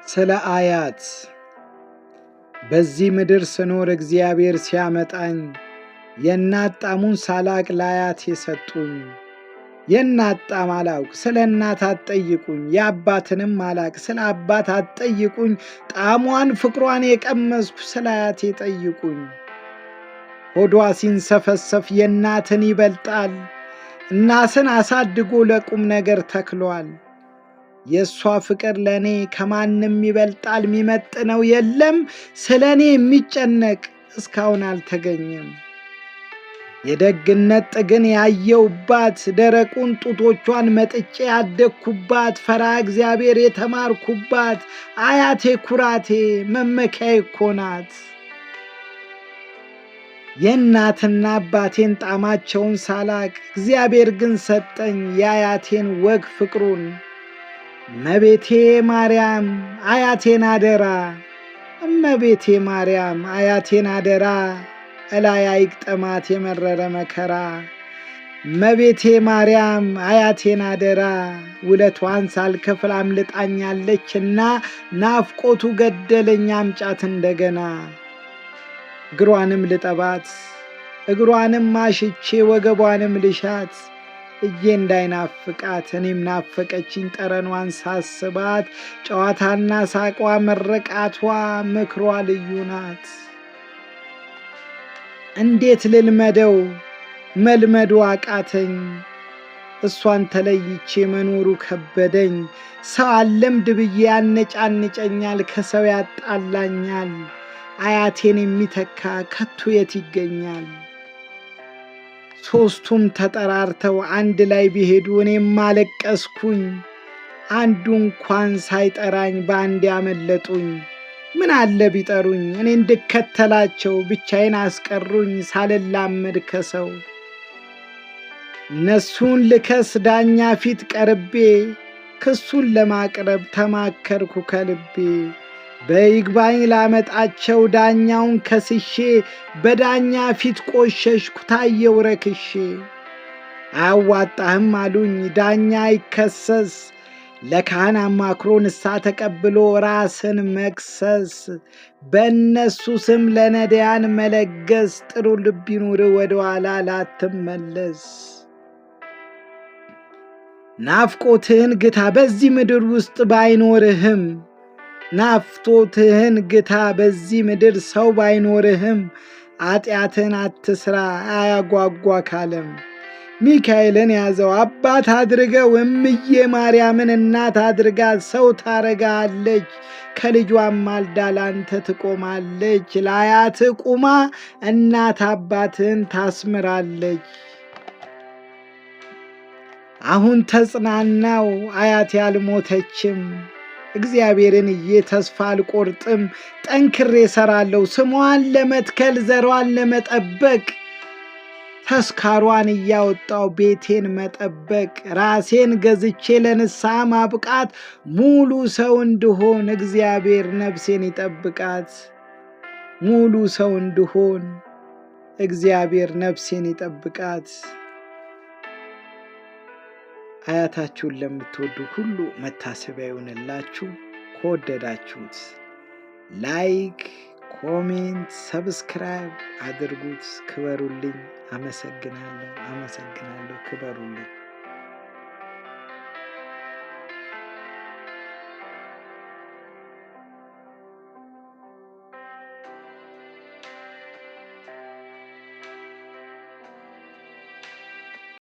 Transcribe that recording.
ስለ አያት በዚህ ምድር ስኖር እግዚአብሔር ሲያመጣኝ የእናት ጣሙን ሳላቅ ለአያቴ ሰጡኝ። የእናት ጣም አላውቅ ስለ እናት አትጠይቁኝ፣ የአባትንም አላቅ ስለ አባት አትጠይቁኝ። ጣሟን ፍቅሯን የቀመስኩ ስለ አያቴ ጠይቁኝ። ሆዷ ሲንሰፈሰፍ የእናትን ይበልጣል፣ እናትን አሳድጎ ለቁም ነገር ተክሏል። የእሷ ፍቅር ለእኔ ከማንም ይበልጣል፣ የሚመጥነው የለም። ስለ እኔ የሚጨነቅ እስካሁን አልተገኘም። የደግነት ጥግን ያየውባት፣ ደረቁን ጡቶቿን መጥጬ ያደግኩባት፣ ፈራ እግዚአብሔር የተማርኩባት አያቴ ኩራቴ መመኪያዬ እኮ ናት። የእናትና አባቴን ጣማቸውን ሳላቅ እግዚአብሔር ግን ሰጠኝ የአያቴን ወግ ፍቅሩን። እመቤቴ ማርያም አያቴን አደራ፣ እመቤቴ ማርያም አያቴን አደራ፣ እላይ አይግጠማት የመረረ መከራ። እመቤቴ ማርያም አያቴን አደራ፣ ውለቷን ሳልከፍል አምልጣኛለችና ናፍቆቱ ገደለኝ አምጫት እንደገና። እግሯንም ልጠባት እግሯንም አሽቼ ወገቧንም ልሻት፣ እጄ እንዳይናፍቃት እኔም ናፈቀችኝ ጠረኗን ሳስባት። ጨዋታና ሳቋ መረቃቷ ምክሯ ልዩ ናት። እንዴት ልልመደው መልመዱ አቃተኝ፣ እሷን ተለይቼ መኖሩ ከበደኝ። ሰው አለምድ ብዬ ያነጫንጨኛል፣ ከሰው ያጣላኛል። አያቴን የሚተካ ከቶ የት ይገኛል? ሦስቱም ተጠራርተው አንድ ላይ ቢሄዱ እኔም አለቀስኩኝ። አንዱ እንኳን ሳይጠራኝ በአንድ ያመለጡኝ። ምን አለ ቢጠሩኝ እኔ እንድከተላቸው፣ ብቻዬን አስቀሩኝ ሳልላመድ ከሰው። እነሱን ልከስ ዳኛ ፊት ቀርቤ፣ ክሱን ለማቅረብ ተማከርኩ ከልቤ። በይግባኝ ላመጣቸው ዳኛውን ከስሼ፣ በዳኛ ፊት ቆሸሽኩ ታየው ረክሼ። አያዋጣህም አሉኝ ዳኛ ይከሰስ፣ ለካህን አማክሮ ንስሐ ተቀብሎ ራስን መክሰስ። በእነሱ ስም ለነዳያን መለገስ፣ ጥሩ ልብ ይኑር ወደ ኋላ ላትመለስ። ናፍቆትህን ግታ በዚህ ምድር ውስጥ ባይኖርህም፣ ናፍቆትህን ግታ በዚህ ምድር ሰው ባይኖርህም። ኃጢአትን አትስራ አያጓጓ ካለም። ሚካኤልን ያዘው አባት አድርገው፣ እምዬ ማርያምን እናት አድርጋት። ሰው ታረጋለች ከልጇም ማልዳ ላንተ ትቆማለች። ለአያት ቁማ እናት አባትን ታስምራለች። አሁን ተጽናናው አያቴ አልሞተችም። እግዚአብሔርን ተስፋ አልቆርጥም። ጠንክሬ እሰራለሁ ስሟን ለመትከል ዘሯን ለመጠበቅ። ተስካሯን እያወጣው ቤቴን መጠበቅ። ራሴን ገዝቼ ለንስሐ ማብቃት። ሙሉ ሰው እንድሆን እግዚአብሔር ነፍሴን ይጠብቃት። ሙሉ ሰው እንድሆን እግዚአብሔር ነፍሴን ይጠብቃት። አያታችሁን ለምትወዱ ሁሉ መታሰቢያ ይሆንላችሁ። ከወደዳችሁት ላይክ፣ ኮሜንት፣ ሰብስክራይብ አድርጉት። ክበሩልኝ። አመሰግናለሁ። ክበሩልኝ።